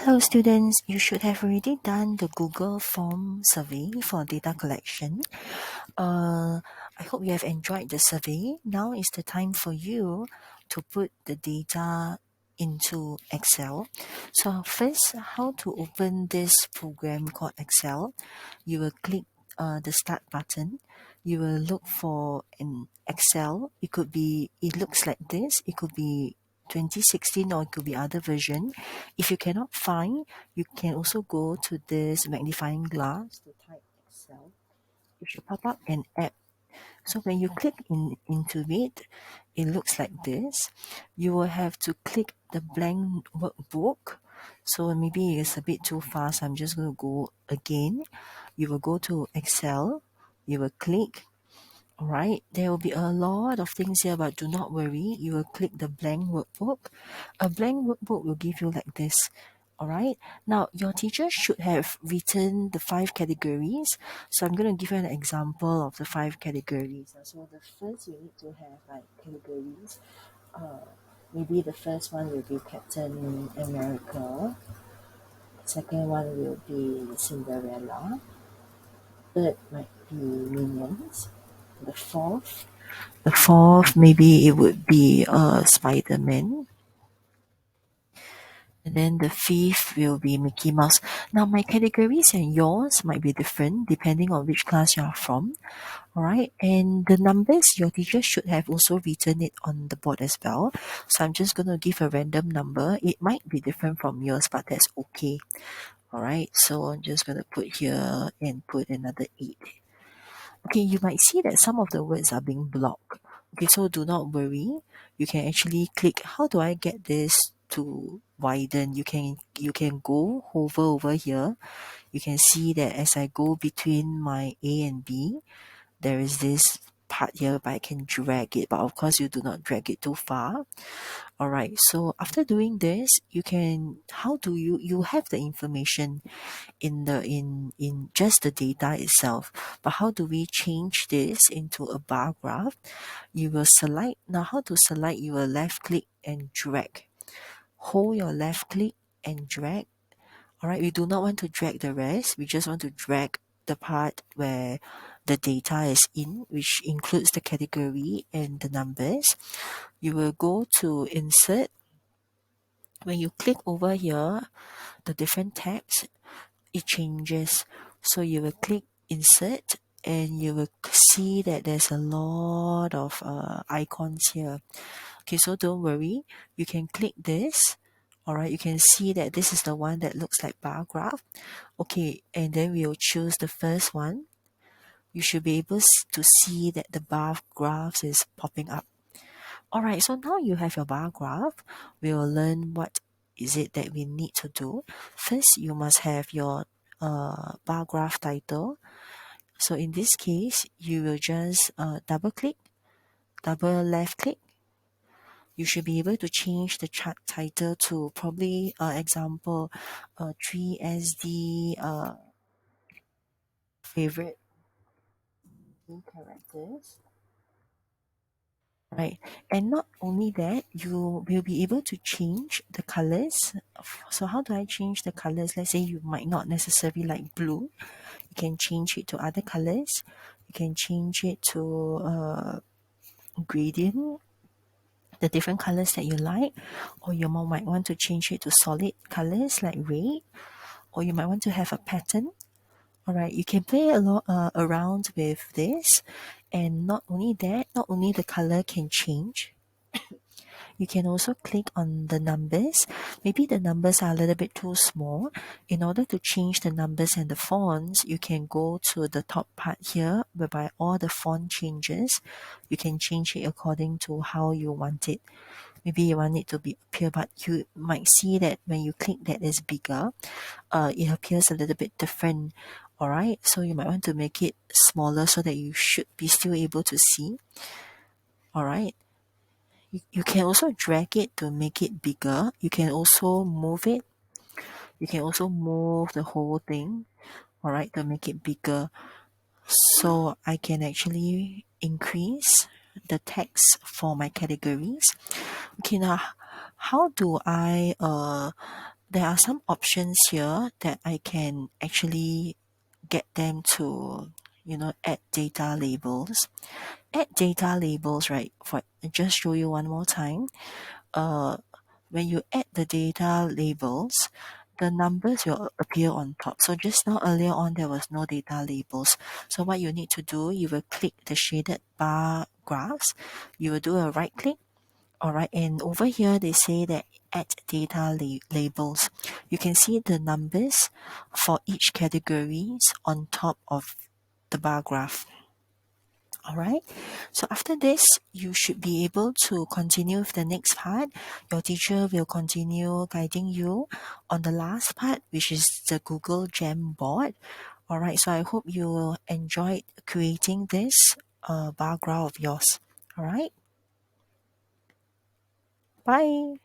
Hello students, you should have already done the Google form survey for data collection. I hope you have enjoyed the survey. Now is the time for you to put the data into Excel. So first, how to open this program called Excel? You will click the start button. You will look for an Excel. It looks like this. It could be 2016 or it could be other version. If you cannot find, you can also go to this magnifying glass to type Excel. It should pop up an app. So when you click into it, it looks like this. You will have to click the blank workbook. So maybe it's a bit too fast. I'm just going to go again. You will go to Excel. You will click. All right, there will be a lot of things here, but do not worry. You will click the blank workbook. A blank workbook will give you like this. All right, now your teacher should have written the 5 categories. So I'm going to give you an example of the 5 categories. So the first, you need to have like categories. Maybe the first one will be Captain America. Second one will be Cinderella. Third might be Minions. The fourth, maybe it would be Spider-Man. And then the fifth will be Mickey Mouse. Now, my categories and yours might be different depending on which class you are from. All right. And the numbers, your teacher should have also written it on the board as well. So I'm just going to give a random number. It might be different from yours, but that's okay. All right. So I'm just going to put here and put another 8. Okay, you might see that some of the words are being blocked. Okay, so do not worry. You can actually click, how do I get this to widen? You can go hover over here. You can see that as I go between my A and B, there is this part here, but I can drag it. But of course, you do not drag it too far. All right, so after doing this, you have the information in just the data itself, but how do we change this into a bar graph? You will select. Now how to select? You will left click and drag. Hold your left click and drag. All right, we do not want to drag the rest. We just want to drag the part where the data is in, which includes the category and the numbers. You will go to insert. When you click over here, the different tabs, it changes. So you will click insert and you will see that there's a lot of icons here. Okay, so don't worry, you can click this. All right, you can see that this is the one that looks like bar graph. Okay, and then we'll choose the first one. You should be able to see that the bar graph is popping up. All right, so now you have your bar graph. We will learn what is it that we need to do. First, you must have your bar graph title. So in this case, you will just double click, double left click. You should be able to change the chart title to probably example 3SD favorite characters. Right, and not only that, you will be able to change the colors. So how do I change the colors? Let's say you might not necessarily like blue. You can change it to other colors. You can change it to gradient, the different colors that you like, or you might want to change it to solid colors like red, or you might want to have a pattern. All right, you can play a lot around with this, and not only that, not only the color can change. You can also click on the numbers. Maybe the numbers are a little bit too small. In order to change the numbers and the fonts, you can go to the top part here, whereby all the font changes. You can change it according to how you want it. Maybe you want it to be appear, but you might see that when you click that is bigger, it appears a little bit different. All right, so you might want to make it smaller so that you should be still able to see. All right. You can also drag it to make it bigger. You can also move it. You can also move the whole thing, all right, to make it bigger. So I can actually increase the text for my categories. Okay, now how do I there are some options here that I can actually get them to, add data labels. Add data labels, right? For just show you one more time. Uh, when you add the data labels, the numbers will appear on top. So just now earlier on, there was no data labels. So what you need to do, you will click the shaded bar graphs. You will do a right click. All right. And over here, they say that add data labels. You can see the numbers for each categories on top of the bar graph. All right. So after this, you should be able to continue with the next part. Your teacher will continue guiding you on the last part, which is the Google Gem board. All right. So I hope you enjoyed creating this bar graph of yours. All right. Bye.